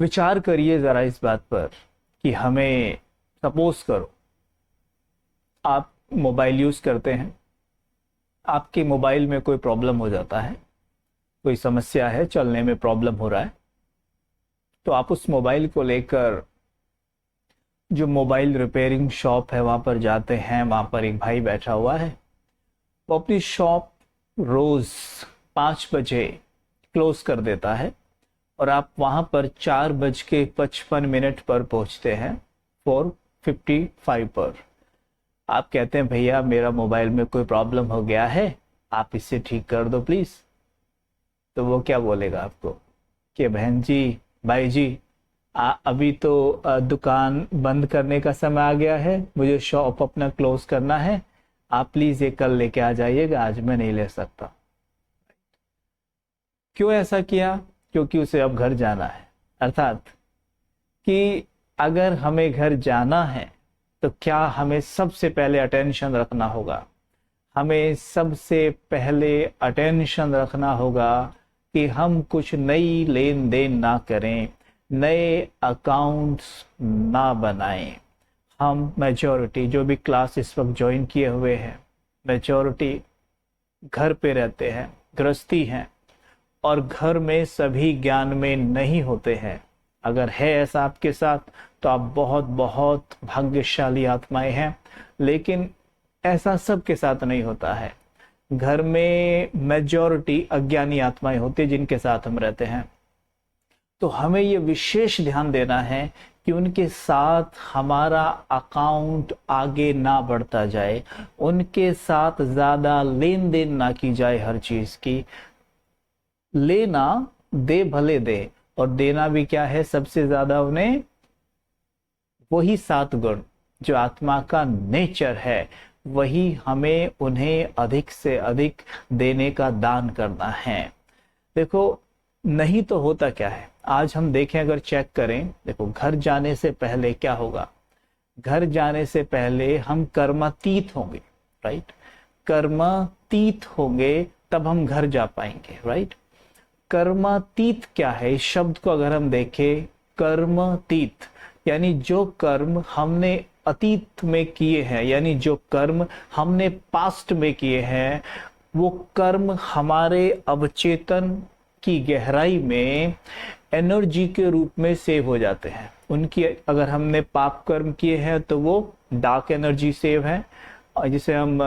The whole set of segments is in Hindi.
विचार करिए ज़रा इस बात पर कि हमें, सपोज करो आप मोबाइल यूज़ करते हैं, आपके मोबाइल में कोई प्रॉब्लम हो जाता है, कोई समस्या है, चलने में प्रॉब्लम हो रहा है, तो आप उस मोबाइल को लेकर जो मोबाइल रिपेयरिंग शॉप है वहाँ पर जाते हैं। वहाँ पर एक भाई बैठा हुआ है, वो अपनी शॉप रोज़ 5 बजे क्लोज कर देता है और आप वहाँ पर 4:55 पर पहुँचते हैं, 4:55 पर। आप कहते हैं भैया मेरा मोबाइल में कोई प्रॉब्लम हो गया है, आप इसे ठीक कर दो प्लीज़। तो वो क्या बोलेगा आपको कि बहन जी, भाई जी, अभी तो दुकान बंद करने का समय आ गया है, मुझे शॉप अपना क्लोज करना है, आप प्लीज़ ये कल लेके आ जाइएगा, आज मैं नहीं ले सकता। क्यों ऐसा किया? क्योंकि उसे अब घर जाना है। अर्थात कि अगर हमें घर जाना है तो क्या हमें सबसे पहले अटेंशन रखना होगा, हमें सबसे पहले अटेंशन रखना होगा कि हम कुछ नई लेन देन ना करें, नए अकाउंट्स ना बनाएं। हम मेजॉरिटी जो भी क्लास इस वक्त ज्वाइन किए हुए हैं, मेजॉरिटी घर पे रहते हैं, गृहस्थी हैं, और घर में सभी ज्ञान में नहीं होते हैं। अगर है ऐसा आपके साथ तो आप बहुत बहुत भाग्यशाली आत्माएं हैं, लेकिन ऐसा सबके साथ नहीं होता है। घर में मेजॉरिटी अज्ञानी आत्माएं होती है जिनके साथ हम रहते हैं। तो हमें ये विशेष ध्यान देना है कि उनके साथ हमारा अकाउंट आगे ना बढ़ता जाए, उनके साथ ज़्यादा लेन देन ना की जाए। हर चीज़ की लेना दे भले दे, और देना भी क्या है, सबसे ज़्यादा उन्हें वही 7 गुण जो आत्मा का नेचर है, वही हमें उन्हें अधिक से अधिक देने का दान करना है। देखो, नहीं तो होता क्या है, आज हम देखें, अगर चेक करें, देखो घर जाने से पहले क्या होगा, घर जाने से पहले हम कर्मातीत होंगे, राइट। कर्मातीत होंगे तब हम घर जा पाएंगे, राइट। कर्मातीत क्या है? इस शब्द को अगर हम देखें, कर्मातीत यानी जो कर्म हमने अतीत में किए हैं, यानी जो कर्म हमने पास्ट में किए हैं, वो कर्म हमारे अवचेतन की गहराई में एनर्जी के रूप में सेव हो जाते हैं। उनकी, अगर हमने पाप कर्म किए हैं तो वो डार्क एनर्जी सेव है, जिसे हम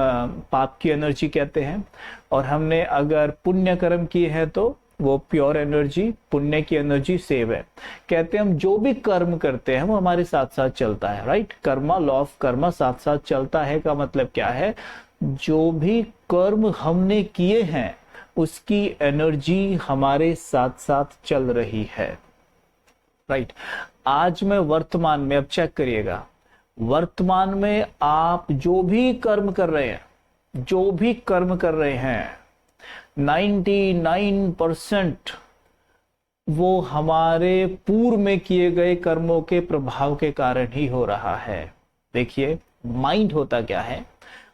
पाप की एनर्जी कहते हैं। और हमने अगर पुण्य कर्म किए हैं तो वो प्योर एनर्जी, पुण्य की एनर्जी सेव है। कहते हैं हम जो भी कर्म करते हैं वो हमारे साथ साथ चलता है, right. Karma, law of Karma साथ साथ चलता है का मतलब क्या है, जो भी कर्म हमने किए हैं उसकी एनर्जी हमारे साथ साथ चल रही है, राइट। आज में वर्तमान में, अब चेक करिएगा, वर्तमान में आप जो भी कर्म कर रहे हैं, जो भी कर्म कर रहे हैं, 99% वो हमारे पूर्व में किए गए कर्मों के प्रभाव के कारण ही हो रहा है। देखिए, माइंड होता क्या है,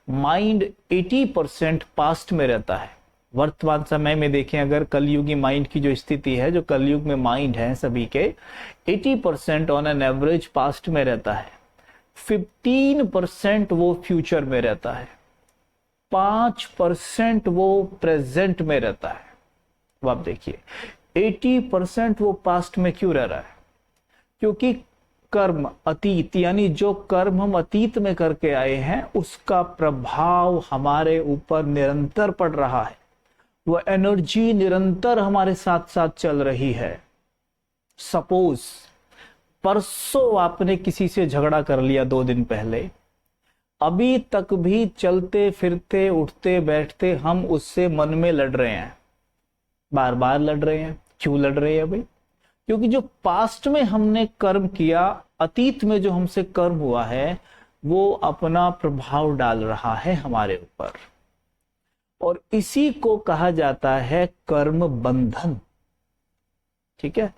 माइंड 80% पास्ट में रहता है। वर्तमान समय में देखें, अगर कलयुगी माइंड की जो स्थिति है, जो कलयुग में माइंड है सभी के, 80% ऑन एन एवरेज पास्ट में रहता है, 15% वो फ्यूचर में रहता है, 5% वो प्रेजेंट में रहता है। अब आप देखिए, 80% वो पास्ट में क्यों रह रहा है? क्योंकि कर्म अतीत, यानी जो कर्म हम अतीत में करके आए हैं, उसका प्रभाव हमारे ऊपर निरंतर पड़ रहा है। वो एनर्जी निरंतर हमारे साथ साथ चल रही है। सपोज परसों आपने किसी से झगड़ा कर लिया 2 दिन पहले, अभी तक भी चलते फिरते उठते बैठते हम उससे मन में लड़ रहे हैं, बार बार लड़ रहे हैं। क्यों लड़ रहे हैं भाई? क्योंकि जो पास्ट में हमने कर्म किया, अतीत में जो हमसे कर्म हुआ है, वो अपना प्रभाव डाल रहा है हमारे ऊपर, और इसी को कहा जाता है कर्म बंधन। ठीक है,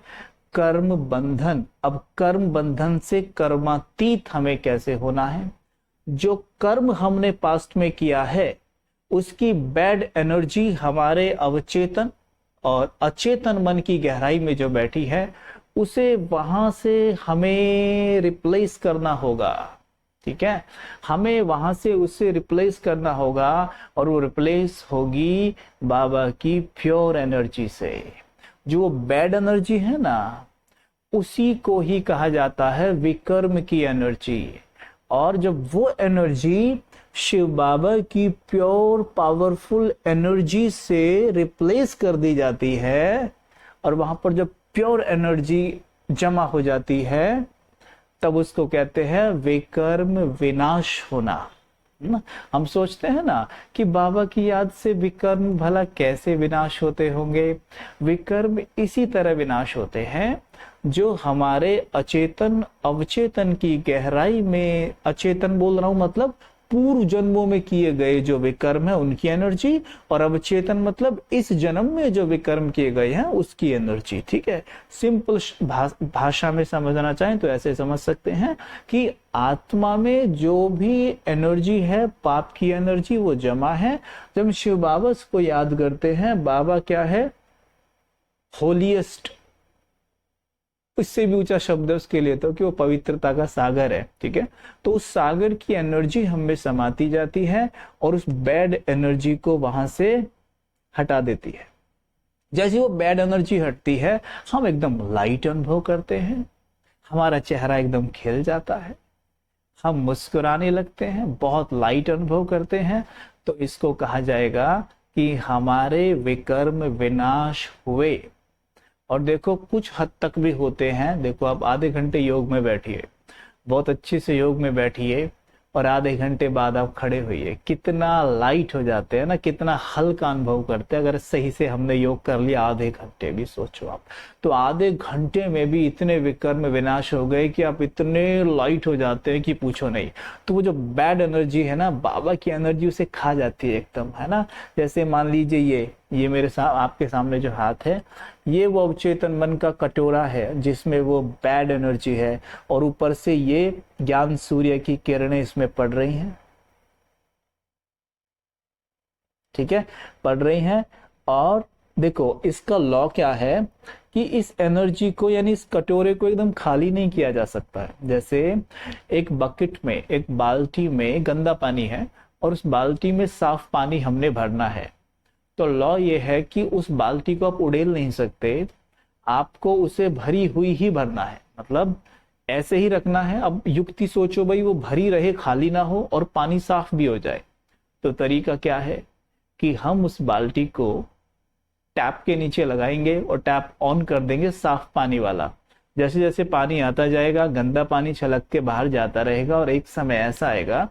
कर्म बंधन। अब कर्म बंधन से कर्मातीत हमें कैसे होना है? जो कर्म हमने पास्ट में किया है उसकी बैड एनर्जी हमारे अवचेतन और अचेतन मन की गहराई में जो बैठी है, उसे वहां से हमें रिप्लेस करना होगा। ठीक है, हमें वहां से उसे रिप्लेस करना होगा, और वो रिप्लेस होगी बाबा की प्योर एनर्जी से। जो बैड एनर्जी है ना, उसी को ही कहा जाता है विकर्म की एनर्जी। और जब वो एनर्जी शिव बाबा की प्योर पावरफुल एनर्जी से रिप्लेस कर दी जाती है, और वहां पर जब प्योर एनर्जी जमा हो जाती है, तब उसको कहते हैं विकर्म विनाश होना। ना, हम सोचते हैं ना कि बाबा की याद से विकर्म भला कैसे विनाश होते होंगे। विकर्म इसी तरह विनाश होते हैं जो हमारे अचेतन अवचेतन की गहराई में, अचेतन बोल रहा हूं मतलब पूर्व जन्मों में किए गए जो विकर्म है उनकी एनर्जी, और अवचेतन मतलब इस जन्म में जो विकर्म किए गए हैं उसकी एनर्जी। ठीक है, सिंपल भाषा में समझना चाहें तो ऐसे समझ सकते हैं कि आत्मा में जो भी एनर्जी है, पाप की एनर्जी, वो जमा है। जब शिव बाबा को याद करते हैं, बाबा क्या है, होलीएस्ट, इससे भी ऊंचा शब्द है उसके लिए तो, कि वो पवित्रता का सागर है। ठीक है, तो उस सागर की एनर्जी हमें समाती जाती है और उस बैड एनर्जी को वहां से हटा देती है। जैसे वो बैड एनर्जी हटती है, हम एकदम लाइट अनुभव करते हैं, हमारा चेहरा एकदम खिल जाता है, हम मुस्कुराने लगते हैं, बहुत लाइट अनुभव करते हैं। तो इसको कहा जाएगा कि हमारे विकर्म विनाश हुए। और देखो कुछ हद तक भी होते हैं। देखो आप आधे घंटे योग में बैठिए, बहुत अच्छे से योग में बैठिए, और आधे घंटे बाद आप खड़े होइए, कितना लाइट हो जाते हैं ना, कितना हल्का अनुभव करते हैं। अगर सही से हमने योग कर लिया आधे घंटे भी, सोचो आप, तो आधे घंटे में भी इतने विकर्म विनाश हो गए कि आप इतने लाइट हो जाते हैं कि पूछो नहीं। तो वो जो बैड एनर्जी है ना, बाबा की एनर्जी उसे खा जाती है एकदम, है ना। जैसे मान लीजिए ये मेरे आपके सामने जो हाथ है, ये वो अवचेतन मन का कटोरा है जिसमें वो बैड एनर्जी है, और ऊपर से ये ज्ञान सूर्य की किरणें इसमें पड़ रही हैं। ठीक है, पड़ रही हैं। और देखो इसका लॉ क्या है कि इस एनर्जी को, यानी इस कटोरे को एकदम खाली नहीं किया जा सकता है। जैसे एक बकेट में, एक बाल्टी में गंदा पानी है और उस बाल्टी में साफ पानी हमने भरना है, तो लॉ ये है कि उस बाल्टी को आप उड़ेल नहीं सकते, आपको उसे भरी हुई ही भरना है, मतलब ऐसे ही रखना है। अब युक्ति सोचो भाई, वो भरी रहे, खाली ना हो और पानी साफ भी हो जाए। तो तरीका क्या है कि हम उस बाल्टी को टैप के नीचे लगाएंगे और टैप ऑन कर देंगे साफ पानी वाला। जैसे जैसे पानी आता जाएगा, गंदा पानी छलक के बाहर जाता रहेगा, और एक समय ऐसा आएगा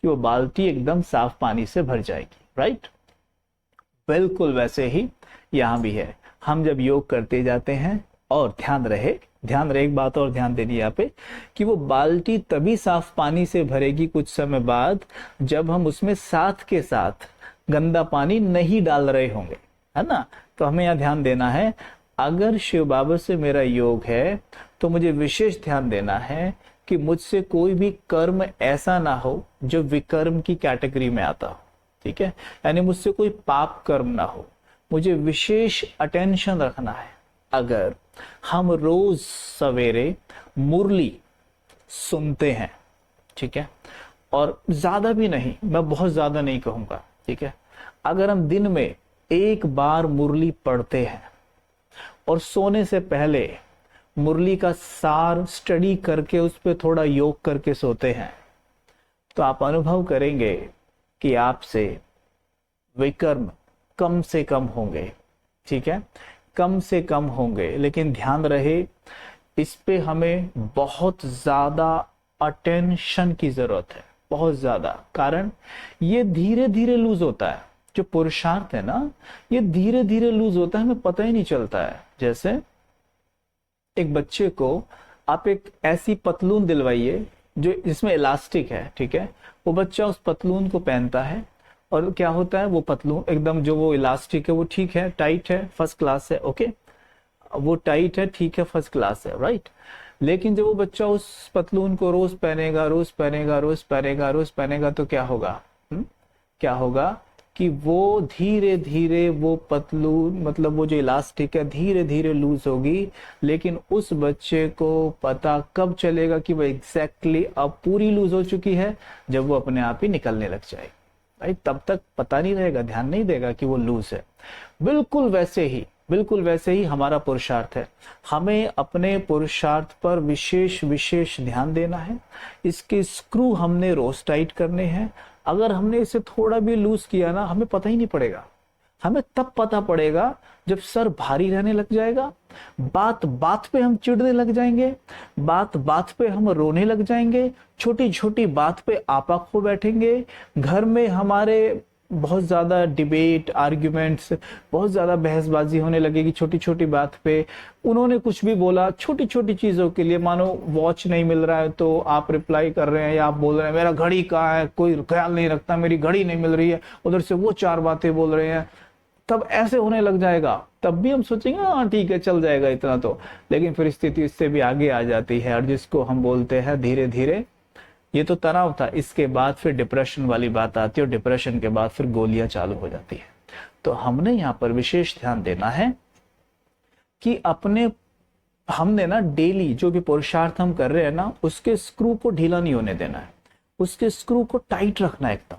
कि वो बाल्टी एकदम साफ पानी से भर जाएगी। राइट, बिल्कुल वैसे ही यहाँ भी है। हम जब योग करते जाते हैं, और ध्यान रहे एक बात और ध्यान देनी यहाँ पे, कि वो बाल्टी तभी साफ पानी से भरेगी कुछ समय बाद जब हम उसमें साथ के साथ गंदा पानी नहीं डाल रहे होंगे, है ना। तो हमें यहाँ ध्यान देना है, अगर शिव बाबा से मेरा योग है तो मुझे विशेष ध्यान देना है कि मुझसे कोई भी कर्म ऐसा ना हो जो विकर्म की कैटेगरी में आता हो। ठीक है, यानी मुझसे कोई पाप कर्म ना हो, मुझे विशेष अटेंशन रखना है। अगर हम रोज सवेरे मुरली सुनते हैं, ठीक है, और ज्यादा भी नहीं, मैं बहुत ज्यादा नहीं कहूंगा, ठीक है, अगर हम दिन में एक बार मुरली पढ़ते हैं और सोने से पहले मुरली का सार स्टडी करके उस पर थोड़ा योग करके सोते हैं, तो आप अनुभव करेंगे कि आपसे विकर्म कम से कम होंगे। ठीक है, कम से कम होंगे। लेकिन ध्यान रहे, इस पे हमें बहुत ज्यादा अटेंशन की जरूरत है, बहुत ज्यादा। कारण ये धीरे धीरे लूज होता है, जो पुरुषार्थ है ना, ये धीरे धीरे लूज होता है, हमें पता ही नहीं चलता है। जैसे एक बच्चे को आप एक ऐसी पतलून दिलवाइए जो जिसमें इलास्टिक है, ठीक है, वो बच्चा उस पतलून को पहनता है, और क्या होता है, वो पतलून एकदम, जो वो इलास्टिक है वो ठीक है, टाइट है, फर्स्ट क्लास है, ओके, वो टाइट है, ठीक है, फर्स्ट क्लास है, राइट। लेकिन जब वो बच्चा उस पतलून को रोज पहनेगा, रोज पहनेगा, रोज पहनेगा, रोज पहनेगा, तो क्या होगा? क्या होगा कि वो धीरे धीरे वो पतलून मतलब वो जो इलास्टिक है धीरे धीरे लूज होगी, लेकिन उस बच्चे को पता कब चलेगा कि वो एग्जैक्टली अब पूरी लूज हो चुकी है, जब वो अपने आप ही निकलने लग जाए। भाई तब तक पता नहीं रहेगा, ध्यान नहीं देगा कि वो लूज है। बिल्कुल वैसे ही हमारा पुरुषार्थ है। हमें अपने पुरुषार्थ पर विशेष विशेष ध्यान देना है। इसके स्क्रू हमने रोज टाइट करने हैं। अगर हमने इसे थोड़ा भी लूज किया ना, हमें पता ही नहीं पड़ेगा। हमें तब पता पड़ेगा जब सर भारी रहने लग जाएगा, बात बात पे हम चिढ़ने लग जाएंगे, बात बात पे हम रोने लग जाएंगे, छोटी छोटी बात पे आपा खो बैठेंगे, घर में हमारे बहुत ज्यादा डिबेट आर्ग्यूमेंट्स, बहुत ज्यादा बहसबाजी होने लगेगी छोटी छोटी बात पे। उन्होंने कुछ भी बोला छोटी छोटी चीजों के लिए, मानो वॉच नहीं मिल रहा है तो आप रिप्लाई कर रहे हैं या आप बोल रहे हैं मेरा घड़ी कहाँ है, कोई ख्याल नहीं रखता, मेरी घड़ी नहीं मिल रही है, उधर से वो चार बातें बोल रहे हैं, तब ऐसे होने लग जाएगा। तब भी हम सोचेंगे हाँ ठीक है चल जाएगा इतना तो, लेकिन फिर स्थिति इससे भी आगे आ जाती है, और जिसको हम बोलते हैं धीरे धीरे, ये तो तनाव था, इसके बाद फिर डिप्रेशन वाली बात आती है, और डिप्रेशन के बाद फिर गोलियां चालू हो जाती है। तो हमने यहाँ पर विशेष ध्यान देना है कि हमने ना डेली जो भी पुरुषार्थ हम कर रहे हैं ना, उसके स्क्रू को ढीला नहीं होने देना है, उसके स्क्रू को टाइट रखना है एकदम।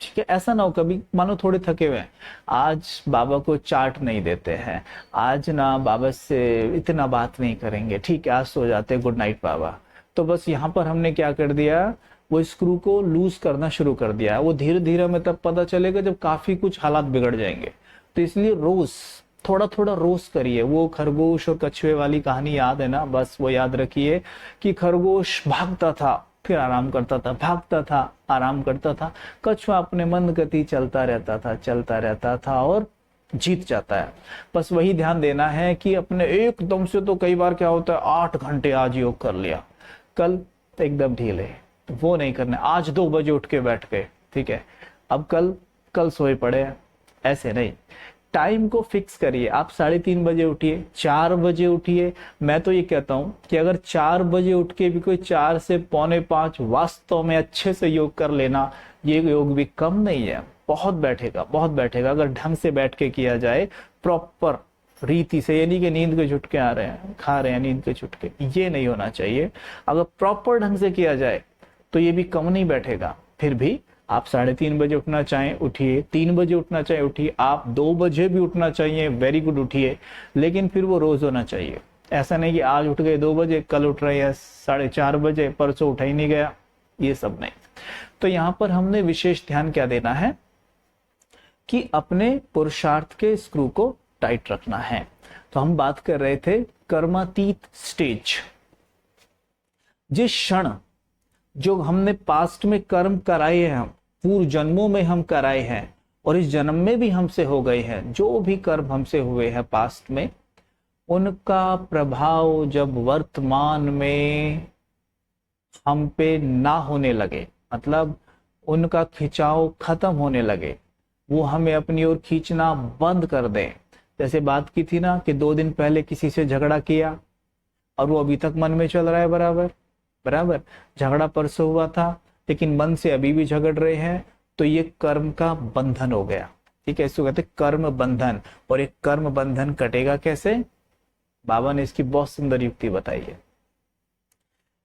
ठीक है, ऐसा ना हो कभी मानो थोड़े थके हुए हैं, आज बाबा को चाट नहीं देते हैं, आज ना बाबा से इतना बात नहीं करेंगे, ठीक है आज सो जाते, गुड नाइट बाबा। तो बस यहाँ पर हमने क्या कर दिया, वो स्क्रू को लूज करना शुरू कर दिया। वो धीरे धीरे हमें तब पता चलेगा जब काफी कुछ हालात बिगड़ जाएंगे। तो इसलिए रोज थोड़ा थोड़ा रोज करिए। वो खरगोश और कछुए वाली कहानी याद है ना, बस वो याद रखिए कि खरगोश भागता था फिर आराम करता था, भागता था आराम करता था, कछुआ अपने मंद गति चलता रहता था और जीत जाता है। बस वही ध्यान देना है कि अपने एकदम से, तो कई बार क्या होता है 8 घंटे आज योग कर लिया, कल एकदम ढीले, वो नहीं करना। आज 2 बजे उठ के बैठ गए, ठीक है, अब कल सोए पड़े हैं, ऐसे नहीं। टाइम को फिक्स करिए, आप 3:30 बजे उठिए, 4 बजे उठिए। मैं तो ये कहता हूं कि अगर 4 बजे उठ के भी कोई 4 से 4:45 वास्तव में अच्छे से योग कर लेना, ये योग भी कम नहीं है, बहुत बैठेगा अगर ढंग से बैठ के किया जाए, प्रॉपर रीति से। यानी कि नींद के झुटके आ रहे हैं, खा रहे हैं नींद के झुटके, ये नहीं होना चाहिए। अगर प्रॉपर ढंग से किया जाए तो ये भी कम नहीं बैठेगा। फिर भी आप 3:30 बजे उठना चाहें उठिए, 3 बजे उठना चाहें उठिए, आप 2 बजे भी उठना चाहिए, वेरी गुड उठिए, लेकिन फिर वो रोज होना चाहिए। ऐसा नहीं कि आज उठ गए 2 बजे, कल उठ रहे हैं 4:30 बजे, परसों उठा ही नहीं गया, ये सब नहीं। तो यहाँ पर हमने विशेष ध्यान क्या देना है कि अपने पुरुषार्थ के स्क्रू को टाइट रखना है। तो हम बात कर रहे थे कर्मातीत स्टेज। जिस क्षण जो हमने पास्ट में कर्म कराए हैं, पूर्व जन्मों में हम कराए हैं और इस जन्म में भी हमसे हो गए हैं, जो भी कर्म हमसे हुए हैं पास्ट में, उनका प्रभाव जब वर्तमान में हम पे ना होने लगे, मतलब उनका खिंचाव खत्म होने लगे, वो हमें अपनी ओर खींचना बंद कर दें। जैसे बात की थी ना कि 2 दिन पहले किसी से झगड़ा किया और वो अभी तक मन में चल रहा है, बराबर झगड़ा परसों हुआ था लेकिन मन से अभी भी झगड़ रहे हैं, तो ये कर्म का बंधन हो गया। ठीक है, इसको कहते हैं कर्म बंधन। और एक कर्म बंधन कटेगा कैसे? बाबा ने इसकी बहुत सुंदर युक्ति बताई है।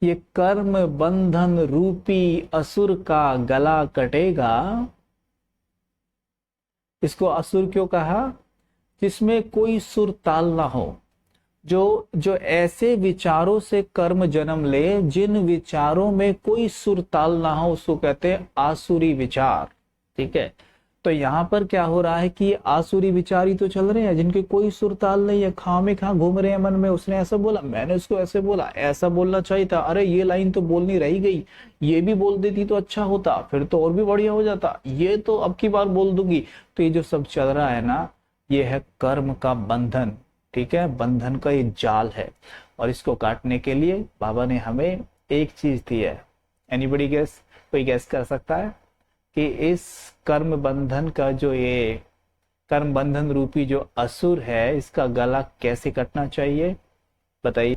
ये कर्म बंधन रूपी असुर का गला कटेगा। इसको असुर क्यों कहा? जिसमें कोई सुर ताल ना हो, जो ऐसे विचारों से कर्म जन्म ले जिन विचारों में कोई सुर ताल ना हो, उसको कहते हैं आसुरी विचार। ठीक है, तो यहाँ पर क्या हो रहा है कि आसुरी विचार ही तो चल रहे हैं, जिनके कोई सुर ताल नहीं है, खामे खा घूम रहे हैं मन में। उसने ऐसा बोला, मैंने उसको ऐसे बोला, ऐसा बोलना चाहिए था, अरे ये लाइन तो बोलनी रही गई, ये भी बोल देती तो अच्छा होता, फिर तो और भी बढ़िया हो जाता, ये तो अब की बार बोल दूंगी। तो ये जो सब चल रहा है ना, ये है कर्म का बंधन। ठीक है, बंधन का ये जाल है, और इसको काटने के लिए बाबा ने हमें एक चीज दी है। Anybody guess? कोई गेस कर सकता है कि इस कर्म बंधन का जो ये कर्म बंधन रूपी जो असुर है, इसका गला कैसे कटना चाहिए? बताइए।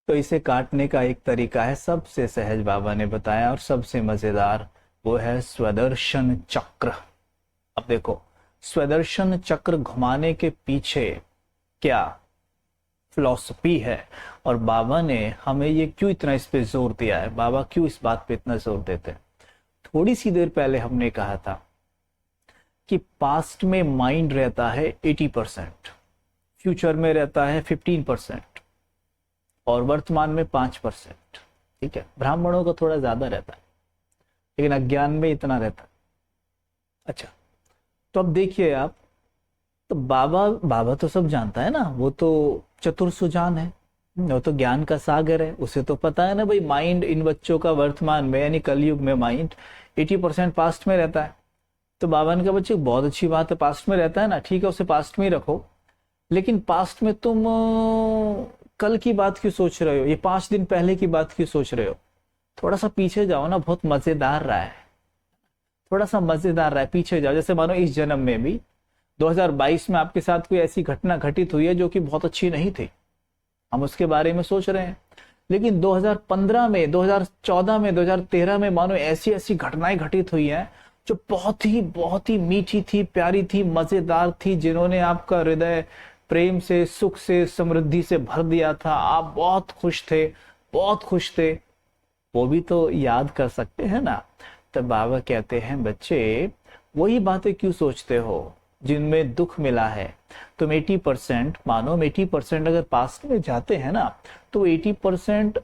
तो इसे काटने का एक तरीका है, सबसे सहज बाबा ने बताया और सबसे मजेदार, वो है स्वदर्शन चक्र। अब देखो, स्वदर्शन चक्र घुमाने के पीछे क्या फिलॉसफी है, और बाबा ने हमें ये क्यों इतना इस पे जोर दिया है, बाबा क्यों इस बात पे इतना जोर देते हैं। थोड़ी सी देर पहले हमने कहा था कि पास्ट में माइंड रहता है 80%, फ्यूचर में रहता है 15% और वर्तमान में 5%। ठीक है, ब्राह्मणों का थोड़ा ज्यादा रहता है, लेकिन अज्ञान में इतना रहता है। अच्छा, तो अब देखिए आप, तो बाबा बाबा तो सब जानता है ना, वो तो चतुर सुजान है, वो तो ज्ञान का सागर है, उसे तो पता है ना भाई, माइंड इन बच्चों का वर्तमान में यानी कलयुग में माइंड 80% पास्ट में रहता है। तो बाबा ने कहा बच्चे बहुत अच्छी बात है, पास्ट में रहता है ना, ठीक है उसे पास्ट में ही रखो, लेकिन पास्ट में तुम कल की बात क्यों सोच रहे हो, ये 5 दिन पहले की बात क्यों सोच रहे हो, थोड़ा सा पीछे जाओ ना, बहुत मजेदार रहा है, थोड़ा सा मजेदार रहा है, पीछे जाओ। जैसे मानो इस जन्म में भी 2022 में आपके साथ कोई ऐसी घटना घटित हुई है जो कि बहुत अच्छी नहीं थी, हम उसके बारे में सोच रहे हैं, लेकिन 2015 में, 2014 में, 2013 में मानो ऐसी ऐसी घटनाएं घटित हुई हैं जो बहुत ही मीठी थी, प्यारी थी, मजेदार थी, जिन्होंने आपका हृदय प्रेम से, सुख से, समृद्धि से भर दिया था, आप बहुत खुश थे, बहुत खुश थे, वो भी तो याद कर सकते हैं ना। तब बाबा कहते हैं बच्चे वही बातें क्यों सोचते हो जिनमें दुख मिला है। तुम 80% मानो, 80% अगर पास्ट में जाते हैं ना, तो 80%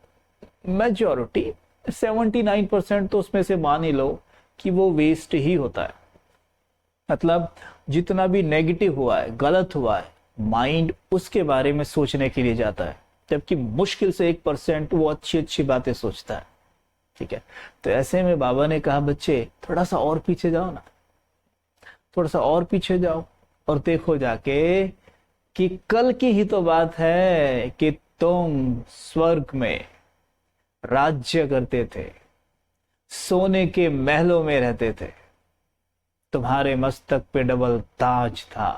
मेजॉरिटी 79% तो उसमें से मान ही लो कि वो वेस्ट ही होता है। मतलब जितना भी नेगेटिव हुआ है, गलत हुआ है, माइंड उसके बारे में सोचने के लिए जाता है, जबकि मुश्किल से 1% वो अच्छी अच्छी बातें सोचता है। ठीक है, तो ऐसे में बाबा ने कहा बच्चे थोड़ा सा और पीछे जाओ ना, थोड़ा सा और पीछे जाओ और देखो जाके कि कल की ही तो बात है कि तुम स्वर्ग में राज्य करते थे, सोने के महलों में रहते थे, तुम्हारे मस्तक पे डबल ताज था,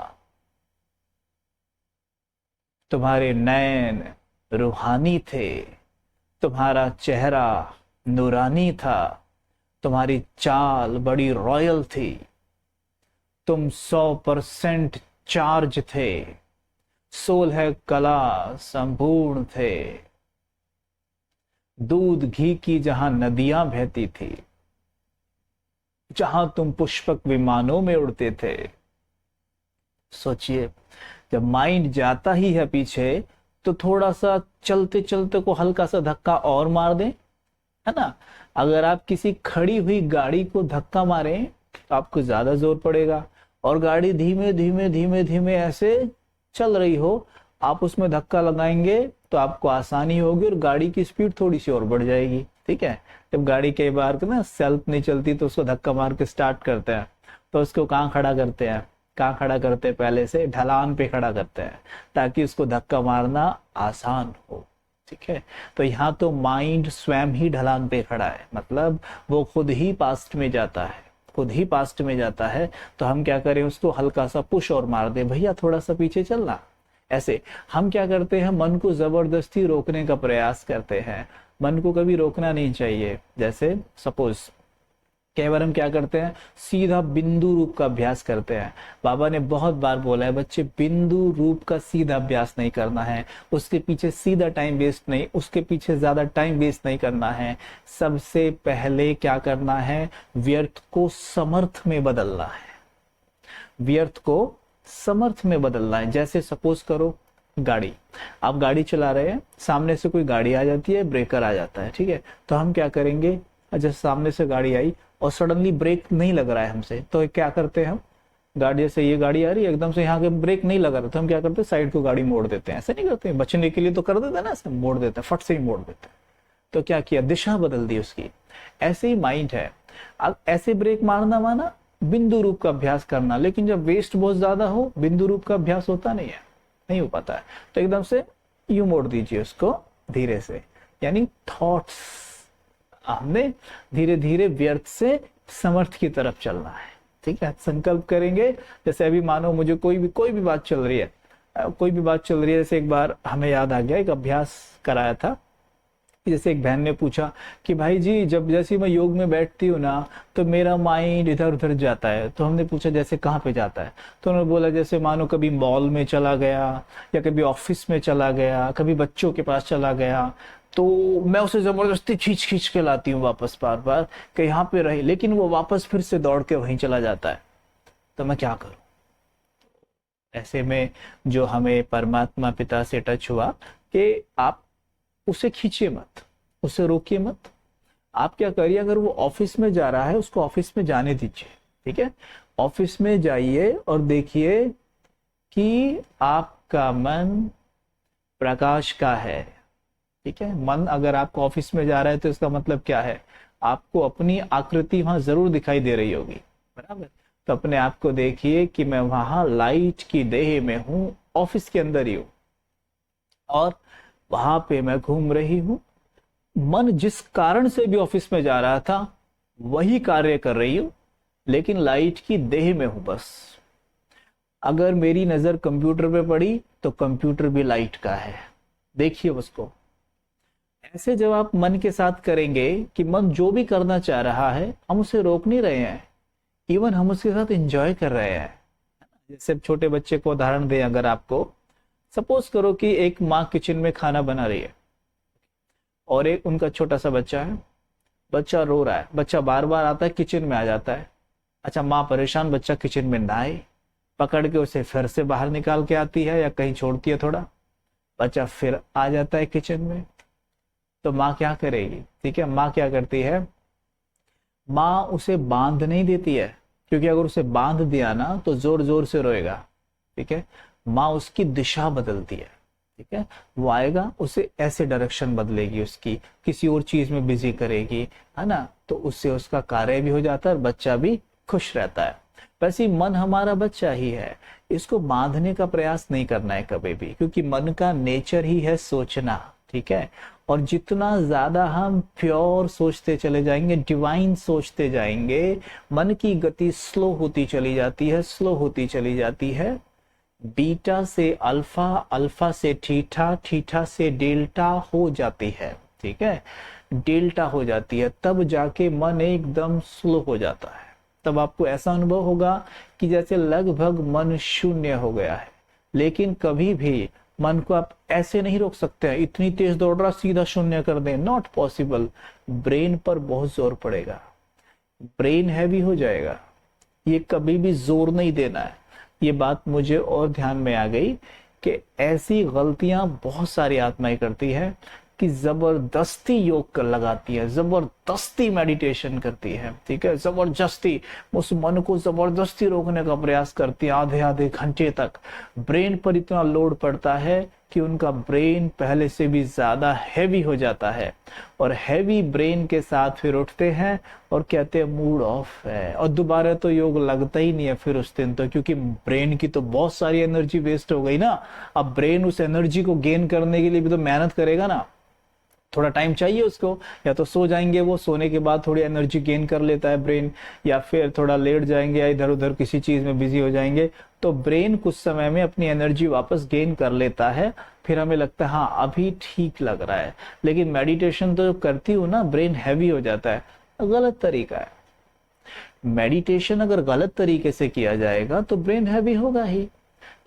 तुम्हारे नयन रूहानी थे, तुम्हारा चेहरा नूरानी था, तुम्हारी चाल बड़ी रॉयल थी, तुम 100% चार्ज थे, 16 कला संपूर्ण थे, दूध घी की जहां नदियां बहती थी, जहां तुम पुष्पक विमानों में उड़ते थे। सोचिए, जब माइंड जाता ही है पीछे, तो थोड़ा सा चलते चलते को हल्का सा धक्का और मार दें, है ना। अगर आप किसी खड़ी हुई गाड़ी को धक्का मारें तो आपको ज्यादा जोर पड़ेगा, और गाड़ी धीमे धीमे धीमे धीमे ऐसे चल रही हो, आप उसमें धक्का लगाएंगे तो आपको आसानी होगी और गाड़ी की स्पीड थोड़ी सी और बढ़ जाएगी। ठीक है, जब गाड़ी कई बार ना सेल्फ नहीं चलती तो उसको धक्का मार के स्टार्ट करते हैं, तो उसको कहाँ खड़ा करते हैं, कहाँ खड़ा करते हैं, पहले से ढलान पे खड़ा करते हैं ताकि उसको धक्का मारना आसान हो। ठीक है, तो यहाँ तो माइंड स्वयं ही ढलान पे खड़ा है, मतलब वो खुद ही पास्ट में जाता है, खुद ही पास्ट में जाता है। तो हम क्या करें, उसको हल्का सा पुश और मार दे, भैया थोड़ा सा पीछे चलना। ऐसे हम क्या करते हैं, मन को जबरदस्ती रोकने का प्रयास करते हैं। मन को कभी रोकना नहीं चाहिए। जैसे सपोज कई बार हम क्या करते हैं, सीधा बिंदु रूप का अभ्यास करते हैं। बाबा ने बहुत बार बोला है बच्चे, बिंदु रूप का सीधा अभ्यास नहीं करना है, उसके पीछे सीधा टाइम वेस्ट नहीं, उसके पीछे ज्यादा टाइम वेस्ट नहीं करना है। सबसे पहले क्या करना है, व्यर्थ को समर्थ में बदलना है, व्यर्थ को समर्थ में बदलना है। जैसे सपोज करो गाड़ी, आप गाड़ी चला रहे हैं, सामने से कोई गाड़ी आ जाती है, ब्रेकर आ जाता है, ठीक है, तो हम क्या करेंगे, जैसे सामने से गाड़ी आई और सडनली ब्रेक नहीं लग रहा है हमसे, तो क्या करते हैं हम, गाड़ी जैसे ये गाड़ी आ रही है, एकदम से यहाँ के ब्रेक नहीं लगा रहा, तो हम क्या करते हैं, साइड को गाड़ी मोड़ देते हैं। ऐसे नहीं करते, बचने के लिए तो कर देते हैं ना, ऐसे मोड़ देते हैं, फट से ही मोड़ देते हैं। तो क्या किया, दिशा बदल दी उसकी। ऐसे ही माइंड है, अब ऐसे ब्रेक मारना माना बिंदु रूप का अभ्यास करना, लेकिन जब वेस्ट बहुत ज्यादा हो, बिंदु रूप का अभ्यास होता नहीं है, नहीं हो पाता है, तो एकदम से यू मोड़ दीजिए उसको धीरे से, यानी थॉट्स हमने धीरे धीरे व्यर्थ से समर्थ की तरफ चलना है। ठीक है, संकल्प करेंगे। जैसे अभी मानो मुझे कोई भी बात चल रही है, कोई भी बात चल रही है, जैसे एक बार हमें याद आ गया, एक अभ्यास कराया था जैसे एक बहन ने पूछा कि भाई जी जब जैसे मैं योग में बैठती हूँ ना तो मेरा माइंड इधर उधर जाता है। तो हमने पूछा जैसे कहाँ पे जाता है? तो उन्होंने बोला जैसे मानो कभी मॉल में चला गया, या कभी ऑफिस में चला गया, कभी बच्चों के पास चला गया, तो मैं उसे जबरदस्ती खींच खींच के लाती हूँ वापस बार बार कि यहाँ पे रहे, लेकिन वो वापस फिर से दौड़ के वहीं चला जाता है। तो मैं क्या करूँ? ऐसे में जो हमें परमात्मा पिता से टच हुआ कि आप उसे खींचिए मत, उसे रोकिए मत। आप क्या करिए, अगर वो ऑफिस में जा रहा है उसको ऑफिस में जाने दीजिए, ठीक है? ऑफिस में जाइए और देखिए कि आपका मन प्रकाश का है, ठीक है? मन अगर आपको ऑफिस में जा रहा है तो इसका मतलब क्या है? आपको अपनी आकृति वहां जरूर दिखाई दे रही होगी, बराबर? तो अपने आप को देखिए कि मैं वहां लाइट की देह में हूं, ऑफिस के अंदर ही हूं, और वहां पे मैं घूम रही हूं। मन जिस कारण से भी ऑफिस में जा रहा था वही कार्य कर रही हूं, लेकिन लाइट की देह में हूं बस। अगर मेरी नजर कंप्यूटर पे पड़ी तो कंप्यूटर भी लाइट का है, देखिए उसको। ऐसे जब आप मन के साथ करेंगे कि मन जो भी करना चाह रहा है हम उसे रोक नहीं रहे हैं, इवन हम उसके साथ एंजॉय कर रहे हैं। जैसे छोटे बच्चे को उदाहरण दें, अगर आपको सपोज करो कि एक माँ किचन में खाना बना रही है और एक उनका छोटा सा बच्चा है, बच्चा रो रहा है, बच्चा बार बार आता है किचन में आ जाता है। अच्छा, माँ परेशान, बच्चा किचन में ना आए, पकड़ के उसे फिर से बाहर निकाल के आती है या कहीं छोड़ती है थोड़ा, बच्चा फिर आ जाता है किचन में। तो माँ क्या करेगी? ठीक है, माँ क्या करती है, माँ उसे बांध नहीं देती है, क्योंकि अगर उसे बांध दिया ना तो जोर जोर से रोएगा, ठीक है? माँ उसकी दिशा बदलती है, ठीक है? वो आएगा, उसे ऐसे डायरेक्शन बदलेगी, उसकी किसी और चीज में बिजी करेगी, है ना? तो उससे उसका कार्य भी हो जाता है और बच्चा भी खुश रहता है। वैसे ही मन हमारा बच्चा ही है, इसको बांधने का प्रयास नहीं करना है कभी भी, क्योंकि मन का नेचर ही है सोचना, ठीक है? और जितना ज्यादा हम प्योर सोचते चले जाएंगे, डिवाइन सोचते जाएंगे, मन की गति स्लो होती चली जाती है, स्लो होती चली जाती है। बीटा से अल्फा, अल्फा से थीटा, थीटा से डेल्टा हो जाती है, ठीक है? डेल्टा हो जाती है, तब जाके मन एकदम स्लो हो जाता है। तब आपको ऐसा अनुभव होगा कि जैसे लगभग मन शून्य हो गया है। लेकिन कभी भी मन को आप ऐसे नहीं रोक सकते हैं, इतनी तेज दौड़ रहा सीधा शून्य कर दें, नॉट पॉसिबल। ब्रेन पर बहुत जोर पड़ेगा, ब्रेन हैवी हो जाएगा, ये कभी भी जोर नहीं देना है। ये बात मुझे और ध्यान में आ गई कि ऐसी गलतियां बहुत सारी आत्माएं करती है कि जबरदस्ती योग कर लगाती है, जबरदस्ती मेडिटेशन करती है, ठीक है? जबरदस्ती उस मन को जबरदस्ती रोकने का प्रयास करती है, आधे आधे घंटे तक। ब्रेन पर इतना लोड पड़ता है कि उनका ब्रेन पहले से भी ज्यादा हैवी हो जाता है, और हैवी ब्रेन के साथ फिर उठते हैं और कहते हैं मूड ऑफ है, और दोबारा तो योग लगता ही नहीं है फिर उस दिन तो, क्योंकि ब्रेन की तो बहुत सारी एनर्जी वेस्ट हो गई ना। अब ब्रेन उस एनर्जी को गेन करने के लिए भी तो मेहनत करेगा ना, थोड़ा टाइम चाहिए उसको। या तो सो जाएंगे, वो सोने के बाद थोड़ी एनर्जी गेन कर लेता है ब्रेन, या फिर थोड़ा लेट जाएंगे या इधर उधर किसी चीज में बिजी हो जाएंगे, तो ब्रेन कुछ समय में अपनी एनर्जी वापस गेन कर लेता है। फिर हमें लगता है हाँ अभी ठीक लग रहा है। लेकिन मेडिटेशन तो करती हूँ ना, ब्रेन हैवी हो जाता है, गलत तरीका है। मेडिटेशन अगर गलत तरीके से किया जाएगा तो ब्रेन हैवी होगा ही।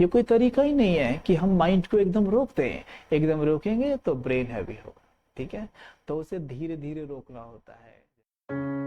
ये कोई तरीका ही नहीं है कि हम माइंड को एकदम रोक दें, एकदम रोकेंगे तो ब्रेन हैवी होगा, ठीक है? तो उसे धीरे धीरे रोकना होता है।